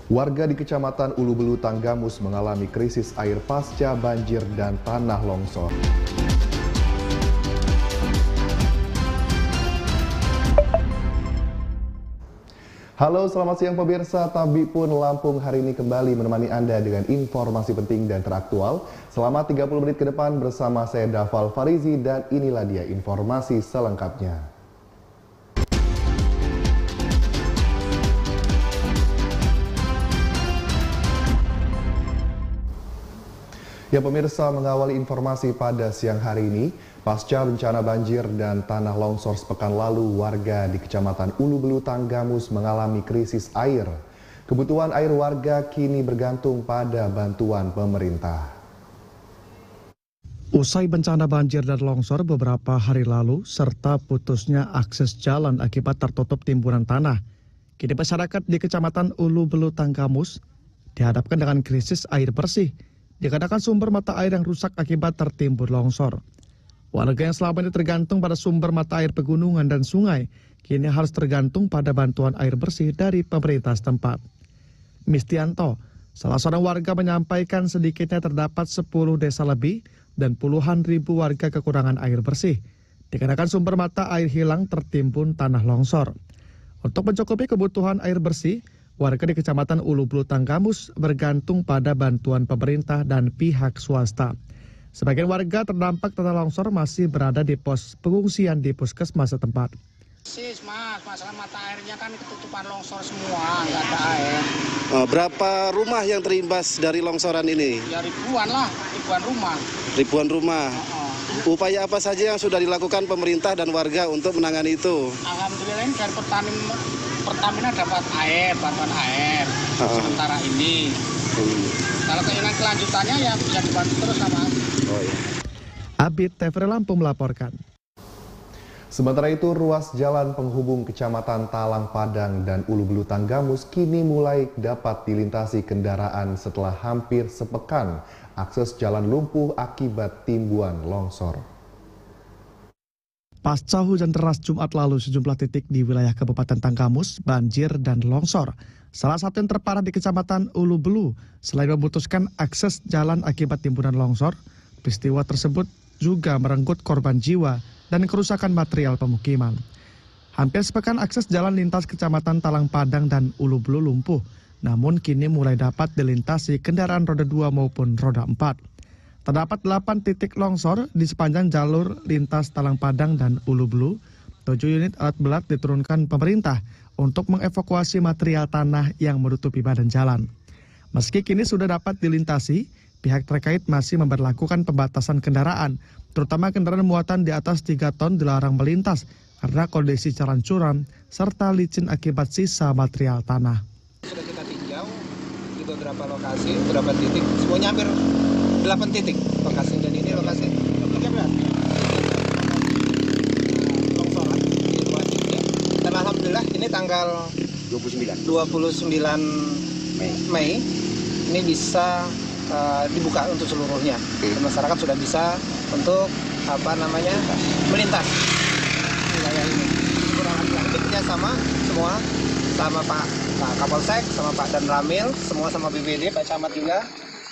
Warga di Kecamatan Ulu Belu Tanggamus mengalami krisis air pasca banjir dan tanah longsor. Halo, selamat siang pemirsa. Tabipun Lampung hari ini kembali menemani Anda dengan informasi penting dan teraktual. Selama 30 menit ke depan bersama saya Dafal Farizi dan inilah dia informasi selengkapnya. Ya pemirsa, mengawali informasi pada siang hari ini, pasca bencana banjir dan tanah longsor sepekan lalu, warga di Kecamatan Ulu Belu Tanggamus mengalami krisis air. Kebutuhan air warga kini bergantung pada bantuan pemerintah. Usai bencana banjir dan longsor beberapa hari lalu, serta putusnya akses jalan akibat tertutup timbunan tanah, kini masyarakat di Kecamatan Ulu Belu Tanggamus dihadapkan dengan krisis air bersih. Dikarenakan sumber mata air yang rusak akibat tertimbun longsor. Warga yang selama ini tergantung pada sumber mata air pegunungan dan sungai, kini harus tergantung pada bantuan air bersih dari pemerintah setempat. Mistianto, salah seorang warga menyampaikan sedikitnya terdapat 10 desa lebih dan puluhan ribu warga kekurangan air bersih. Dikarenakan sumber mata air hilang tertimbun tanah longsor. Untuk mencukupi kebutuhan air bersih, warga di Kecamatan Ulu Belu Tanggamus bergantung pada bantuan pemerintah dan pihak swasta. Sebagian warga terdampak tanah longsor masih berada di pos pengungsian di puskesmas setempat. Mas, masalah mata airnya kan ketutupan longsor semua, nggak ada air. Berapa rumah yang terimbas dari longsoran ini? Ya ribuan lah, ribuan rumah. Ribuan rumah. Upaya apa saja yang sudah dilakukan pemerintah dan warga untuk menangani itu? Alhamdulillah ini dari Pertamina dapat air, bantuan air sementara ini. Kalau keinginan kelanjutannya ya bisa dibantu terus sama. Abid TVRI Lampung melaporkan. Sementara itu, ruas jalan penghubung Kecamatan Talang Padang dan Ulu Belu Tanggamus kini mulai dapat dilintasi kendaraan setelah hampir sepekan akses jalan lumpuh akibat timbunan longsor. Pasca hujan deras Jumat lalu, sejumlah titik di wilayah Kabupaten Tanggamus banjir dan longsor. Salah satu yang terparah di Kecamatan Ulu Belu. Selain memutuskan akses jalan akibat timbunan longsor, peristiwa tersebut juga merenggut korban jiwa dan kerusakan material pemukiman. Hampir sepekan akses jalan lintas Kecamatan Talang Padang dan Ulu Belu lumpuh, namun kini mulai dapat dilintasi kendaraan roda 2 maupun roda 4. Terdapat 8 titik longsor di sepanjang jalur lintas Talang Padang dan Ulu Belu. 7 unit alat berat diturunkan pemerintah untuk mengevakuasi material tanah yang menutupi badan jalan. Meski kini sudah dapat dilintasi, pihak terkait masih memberlakukan pembatasan kendaraan, terutama kendaraan muatan di atas 3 ton dilarang melintas karena kondisi jalan curam serta licin akibat sisa material tanah. Sudah kita tinjau di beberapa lokasi, beberapa titik, semuanya hampir 8 titik lokasi, dan ini lokasi 13 longsoran di wajibnya. Dan alhamdulillah ini tanggal 29 Mei ini bisa dibuka untuk seluruhnya. Dan masyarakat sudah bisa untuk melintas wilayah ini. Kita sama semua, sama Pak Kapolsek, sama Pak Dan Ramil, semua sama BPD, Pak Camat juga.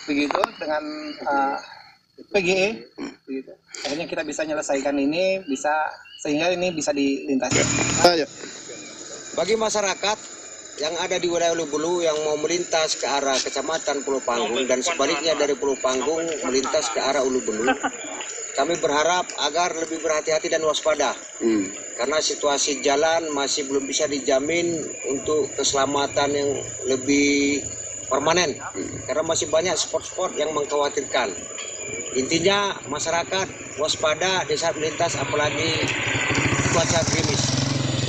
Begitu dengan PGE, begitu. Akhirnya kita bisa menyelesaikan ini, sehingga ini bisa dilintasi. Bagi masyarakat yang ada di wilayah Ulu Belu yang mau melintas ke arah Kecamatan Pulau Panggung dan sebaliknya dari Pulau Panggung melintas ke arah Ulu Belu, kami berharap agar lebih berhati-hati dan waspada. Karena situasi jalan masih belum bisa dijamin untuk keselamatan yang lebih permanen, karena masih banyak spot-spot yang mengkhawatirkan. Intinya masyarakat waspada di saat melintas, apalagi cuaca gerimis.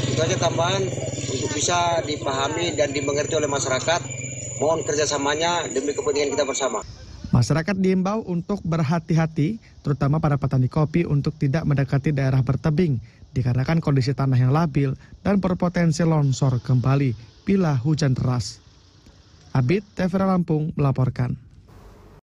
Itu aja tambahan untuk bisa dipahami dan dimengerti oleh masyarakat. Mohon kerjasamanya demi kepentingan kita bersama. Masyarakat diimbau untuk berhati-hati, terutama para petani kopi untuk tidak mendekati daerah bertebing, dikarenakan kondisi tanah yang labil dan berpotensi longsor kembali bila hujan deras. Abid TVRI Lampung melaporkan.